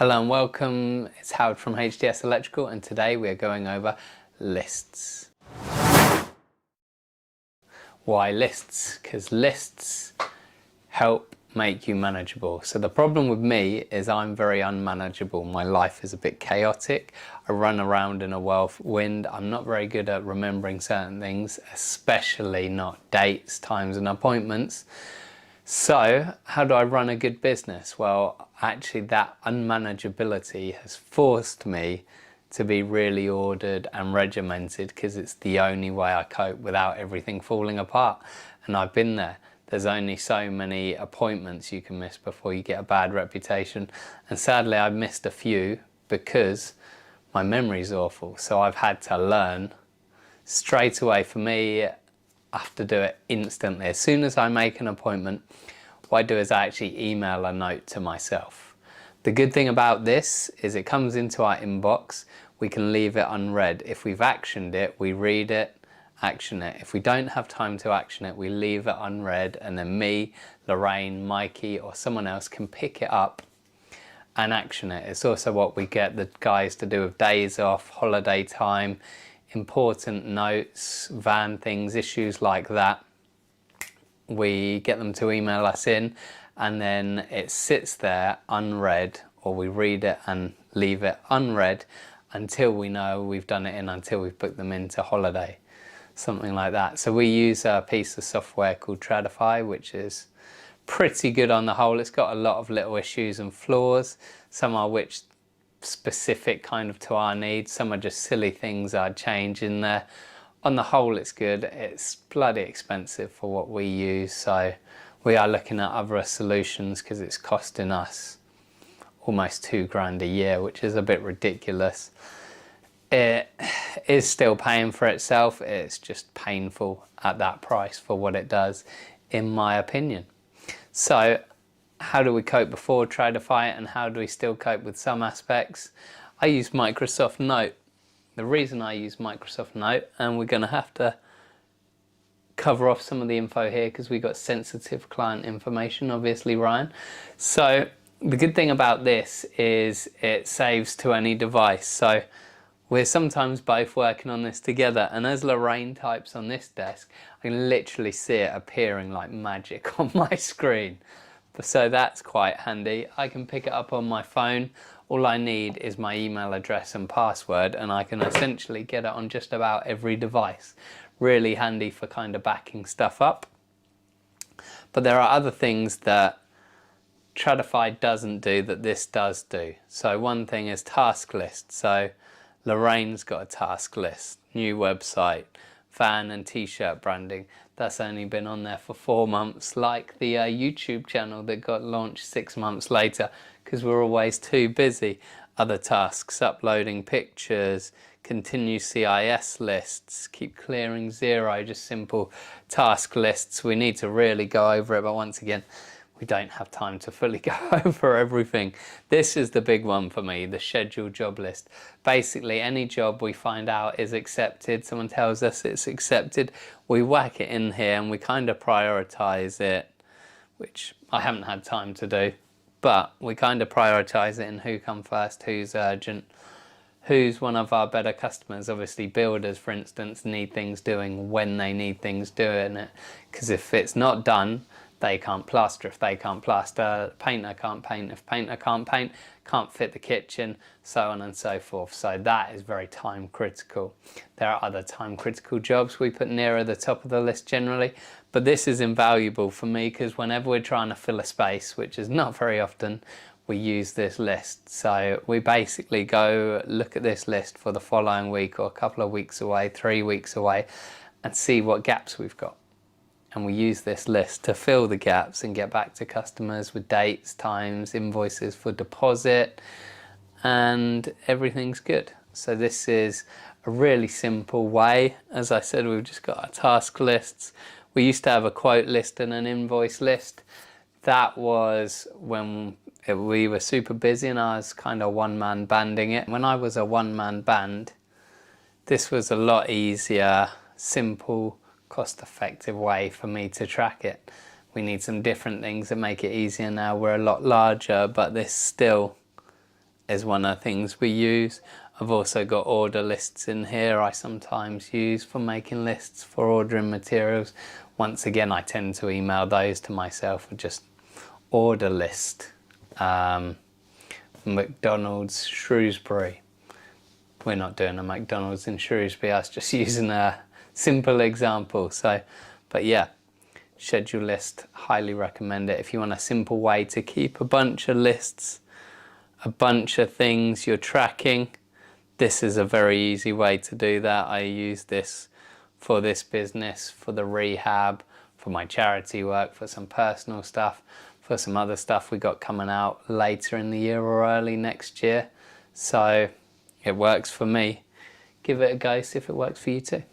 Hello and welcome, it's Howard from HDS Electrical, and today we are going over lists. Why lists? Because lists help make you manageable. So the problem with me is I'm very unmanageable. My life is a bit chaotic. I run around in a whirlwind. I'm not very good at remembering certain things, especially not dates, times and appointments. So how do I run a good business? Well, actually that unmanageability has forced me to be really ordered and regimented, because it's the only way I cope without everything falling apart. And I've been there. There's only so many appointments you can miss before you get a bad reputation. And sadly I've missed a few because my memory's awful. So I've had to learn straight away. For me, I have to do it instantly. As soon as I make an appointment, what I do is I actually email a note to myself. The good thing about this is it comes into our inbox. We can leave it unread. If we've actioned it, we read it, action it. If we don't have time to action it, we leave it unread, and then me, Lorraine, Mikey or someone else can pick it up and action it. It's also what we get the guys to do with days off, holiday time, important notes, van things, issues like that. We get them to email us in, and then it sits there unread, or we read it and leave it unread until we know we've done it in, until we've booked them into holiday, something like that. So we use a piece of software called Tradify, which is pretty good on the whole. It's got a lot of little issues and flaws, some are which specific kind of to our needs, some are just silly things I'd change in there. On the whole it's good. It's bloody expensive for what we use, so we are looking at other solutions because it's costing us almost £2 a year, which is a bit ridiculous. It is still paying for itself, it's just painful at that price for what it does, in my opinion. So how do we cope before Tradify, and how do we still cope with some aspects? I use Microsoft Note. The reason I use Microsoft Note, and we're going to have to cover off some of the info here because we got sensitive client information, obviously, Ryan. So the good thing about this is it saves to any device. So we're sometimes both working on this together, and as Lorraine types on this desk, I can literally see it appearing like magic on my screen. So that's quite handy. I can pick it up on my phone. All I need is my email address and password, and I can essentially get it on just about every device. Really handy for kind of backing stuff up. But there are other things that Tradify doesn't do that this does do. So one thing is task list. So Lorraine's got a task list, new website, van and t-shirt branding. That's only been on there for 4 months, like the YouTube channel that got launched 6 months later because we're always too busy. Other tasks, uploading pictures, continue CIS lists, keep clearing zero, just simple task lists. We need to really go over it, but once again, we don't have time to fully go over everything. This is the big one for me, the scheduled job list. Basically, any job we find out is accepted, someone tells us it's accepted, we whack it in here and we kind of prioritize it, which I haven't had time to do, but we kind of prioritize it in who come first, who's urgent, who's one of our better customers. Obviously builders, for instance, need things doing when they need things doing it, because if it's not done, they can't plaster. If they can't plaster, painter can't paint. If painter can't paint, can't fit the kitchen, so on and so forth. So that is very time critical. There are other time critical jobs we put nearer the top of the list generally, but this is invaluable for me because whenever we're trying to fill a space, which is not very often, we use this list. So we basically go look at this list for the following week or a couple of weeks away, 3 weeks away, and see what gaps we've got. And we use this list to fill the gaps and get back to customers with dates, times, invoices for deposit, and everything's good. So this is a really simple way. As I said, we've just got our task lists. We used to have a quote list and an invoice list. That was when we were super busy and I was kind of one-man banding it. When I was a one-man band, this was a lot easier, simple, cost-effective way for me to track it. We need some different things that make it easier now. We're a lot larger, but this still is one of the things we use. I've also got order lists in here I sometimes use for making lists for ordering materials. Once again, I tend to email those to myself or just order list. McDonald's Shrewsbury. We're not doing a McDonald's in Shrewsbury, I was just using a simple example. So, but yeah, schedule list, highly recommend it. If you want a simple way to keep a bunch of lists, a bunch of things you're tracking, this is a very easy way to do that. I use this for this business, for the rehab, for my charity work, for some personal stuff, for some other stuff we got coming out later in the year or early next year. So it works for me. Give it a go, see if it works for you too.